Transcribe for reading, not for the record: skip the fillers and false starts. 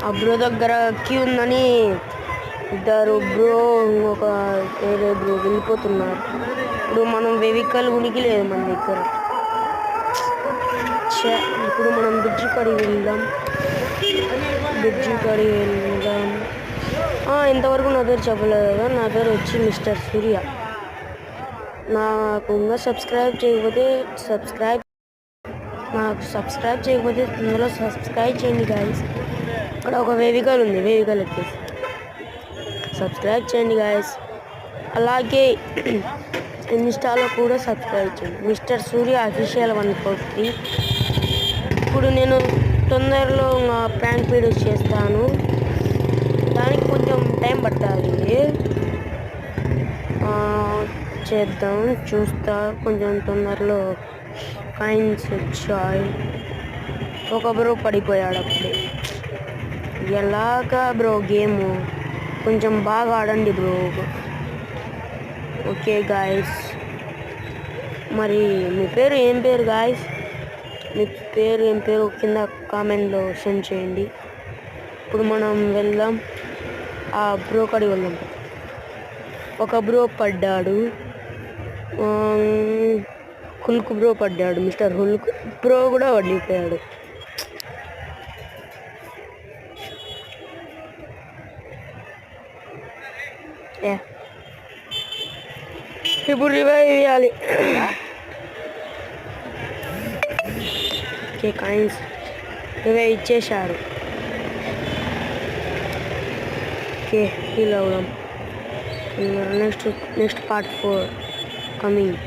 ఆ బ్రో దగ్గర క్యూ ఉందని ఇద్దరు బ్రో ఇంకొక వేరే బ్రో వెళ్ళిపోతున్నారు. ఇప్పుడు మనం వెహికల్ ఉనికి లేదు మన దగ్గర. ఇప్పుడు మనం బ్రిడ్జి కాడికి వెళ్దాం. ఇంతవరకు నా పేరు చెప్పలేదు కదా, నా పేరు వచ్చి మిస్టర్ సూర్య. నాకు ఇంకా సబ్స్క్రైబ్ చేయకపోతే ఇందులో సబ్స్క్రైబ్ చేయండి గాయస్. ఇక్కడ ఒక వెహికల్ ఉంది, వెహికల్ ఎక్కేసి సబ్స్క్రైబ్ చేయండి గాయస్. అలాగే ఇన్స్టాలో కూడా సబ్స్క్రైబ్ చేయండి, మిస్టర్ సూర్య అఫీషియల్ 143. ఇప్పుడు నేను తొందరలో ప్రాంక్ వీడియోస్ చేస్తాను, దానికి కొంచెం టైం పడుతుంది. చేద్దాం, చూస్తా. కొంచెం తొందరలో కాయిన్స్ వచ్చాయి. ఒక బ్రో పడిపోయాడు అప్పుడే. ఎలాగా బ్రో గేము కొంచెం బాగా ఆడండి బ్రో. ఓకే గాయస్, మరి మీ పేరు ఏం పేరు గాయస్? మీ పేరు ఏం పేరు కింద కామెంట్లో సెండ్ చేయండి. ఇప్పుడు మనం వెళ్దాం, ఆ బ్రో కాడికి వెళ్దాం. ఒక బ్రో పడ్డాడు, హుల్క్ బ్రో పడ్డాడు. మిస్టర్ హుల్క్ బ్రో కూడా పడిపోయాడు. ఇప్పుడు రివైవ్ చేయాలి. ఓకే, కాయిన్స్ రివైవ్ ఇచ్చేశారు. ఓకే, హీల్ అవుదాం. Next part 4 coming.